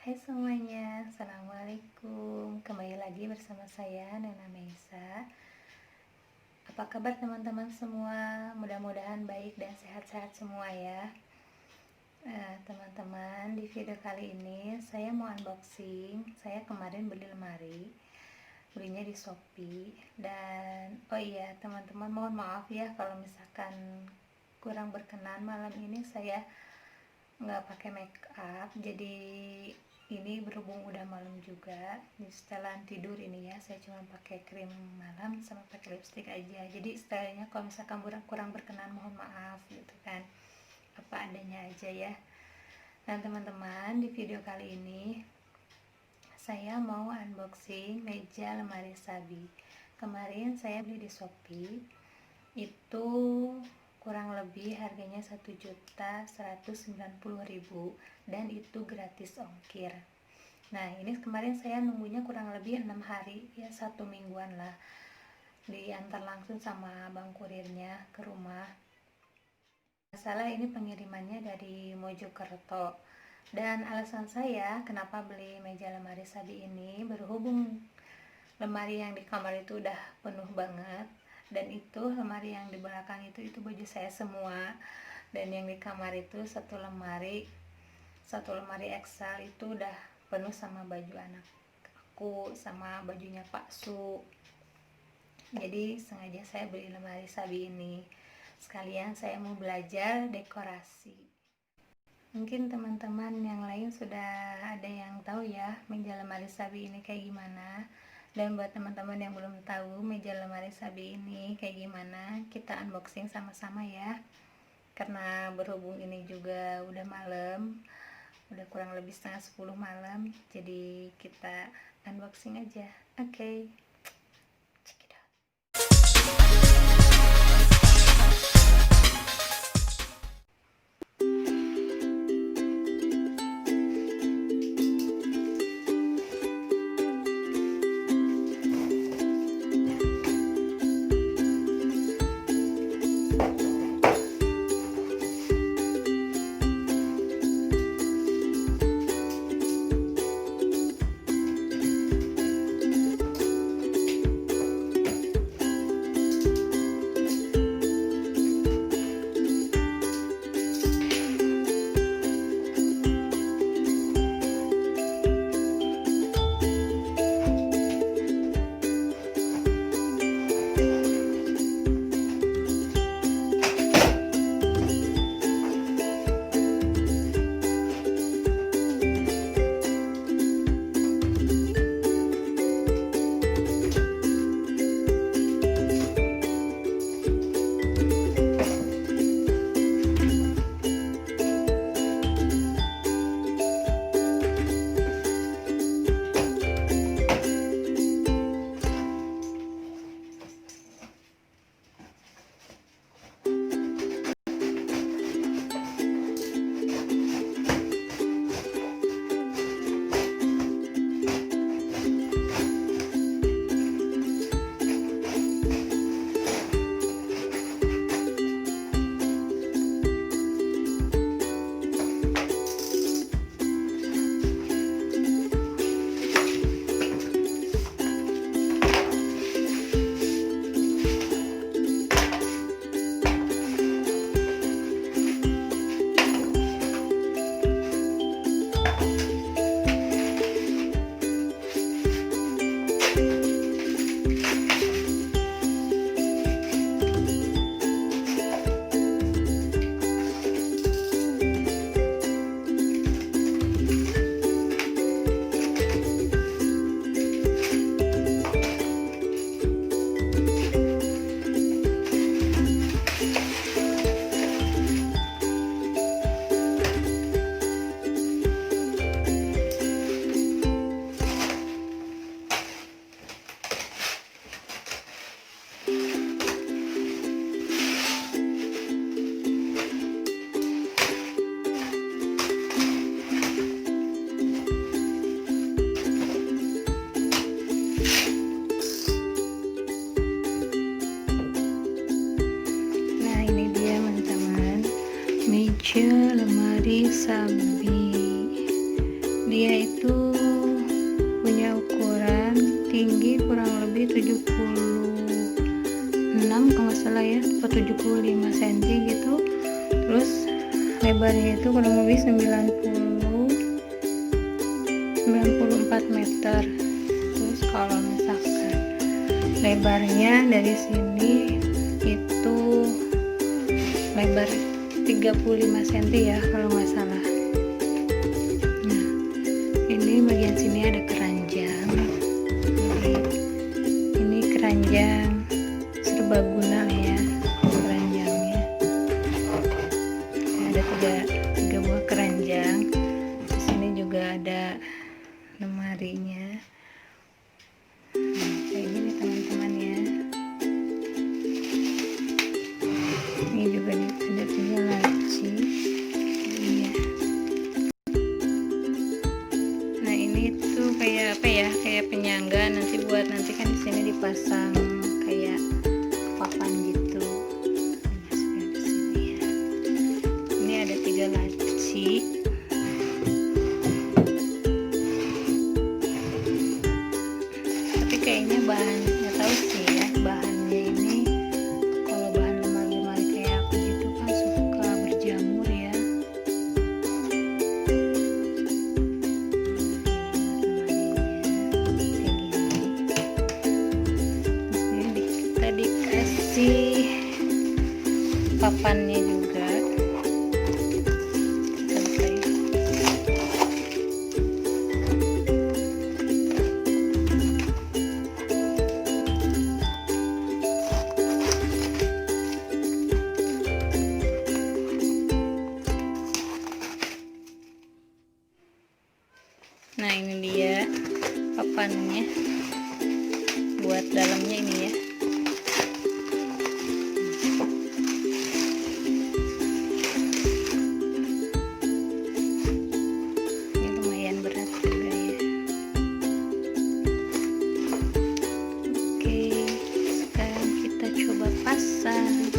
Hai semuanya, Assalamualaikum. Kembali lagi bersama saya, Nana Meisa. Apa kabar teman-teman semua? Mudah-mudahan baik dan sehat-sehat semua ya. Teman-teman, di video kali ini saya mau unboxing. Saya kemarin beli lemari, belinya di Shopee. Dan oh iya teman-teman, mohon maaf ya kalau misalkan kurang berkenan. Malam ini saya nggak pakai make up, jadi ini berhubung udah malam juga, di setelan tidur ini ya saya cuma pakai krim malam sama pakai lipstick aja. Jadi stylenya kalau misalkan kurang berkenan mohon maaf gitu kan, apa adanya aja ya. Nah teman-teman, di video kali ini saya mau unboxing meja lemari SHABBY. Kemarin saya beli di Shopee, itu kurang lebih harganya 1.190.000 dan itu gratis ongkir. Nah ini kemarin saya nunggunya kurang lebih 6 hari ya, 1 mingguan lah, diantar langsung sama bang kurirnya ke rumah. Masalah ini pengirimannya dari Mojokerto. Dan alasan saya kenapa beli meja lemari SHABBY ini, berhubung lemari yang di kamar itu udah penuh banget, dan itu lemari yang di belakang itu baju saya semua, dan yang di kamar itu satu lemari XL itu udah penuh sama baju anak aku sama bajunya Pak Su. Jadi sengaja saya beli lemari SHABBY ini, sekalian saya mau belajar dekorasi. Mungkin teman-teman yang lain sudah ada yang tahu ya meja lemari SHABBY ini kayak gimana. Dan buat teman-teman yang belum tahu meja lemari SHABBY ini kayak gimana, kita unboxing sama-sama ya. Karena berhubung ini juga udah malam, udah kurang lebih setengah 10 malam, jadi kita unboxing aja. Oke. Check it out. meja lemari SHABBY. Dia dia itu punya ukuran tinggi kurang lebih 76 kalau nggak salah ya, atau 75 cm gitu. Terus lebarnya itu kurang lebih 94 meter. Terus kalau misalkan lebarnya dari sini itu lebar 35 cm ya kalau nggak salah. Nah, ini bagian sini ada keranjang. Ini keranjang serbaguna ya, keranjangnya ada tiga buah keranjang. Di sini juga ada lemarinya. Nah, kayak gini teman-teman ya. Ini juga ada 3 laci. Iya. Nah, ini tuh kayak apa ya? Kayak penyangga nanti kan di sini dipasang kayak papan gitu. Nah, di sini ya. Ini ada 3 laci. Tapi kayaknya bahan, nggak tahu sih ya, bahannya ini kalau bahan lemari-lemari kayak aku gitu kan suka berjamur ya. Kita dikasih papannya juga. Sampai. Nah, ini dia papannya buat dalamnya ini ya. Ini lumayan berat juga ya. Oke, sekarang kita coba pasang.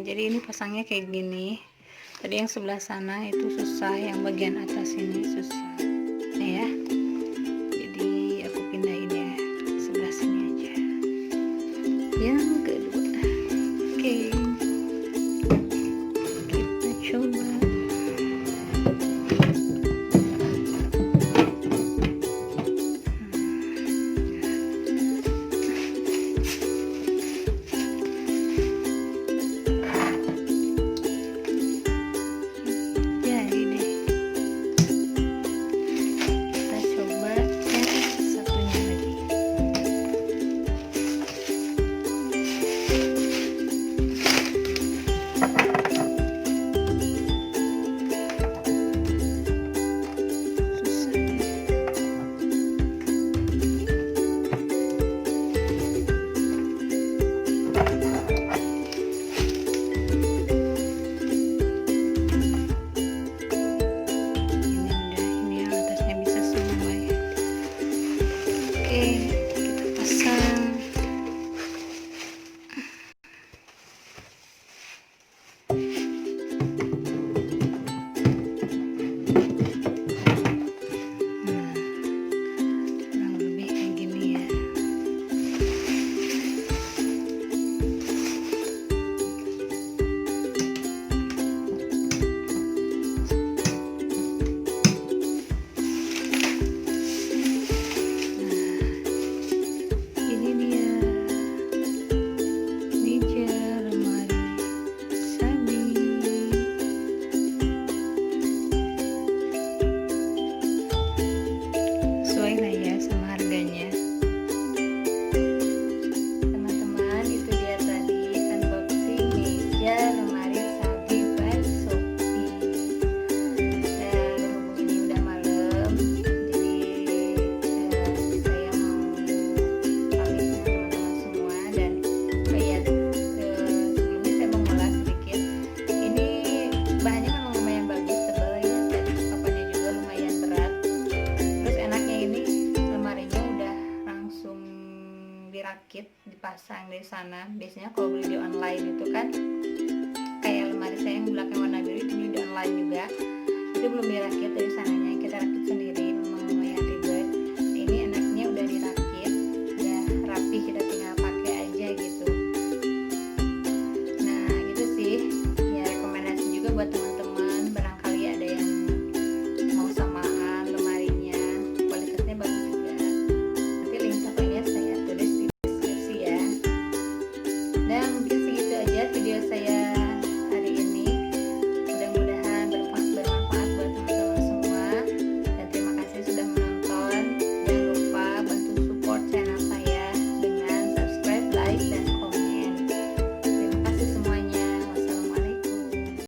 Jadi ini pasangnya kayak gini. Tadi yang sebelah sana itu susah, yang bagian atas ini susah. Nah ya. Jadi aku pindahin ya sebelah sini aja. Yang kedua. Oke. Kita coba. dirakit, dipasang dari sana. Biasanya kalau beli di online itu kan kayak lemari saya yang belakang warna biru itu beli di online juga, itu belum dirakit dari sana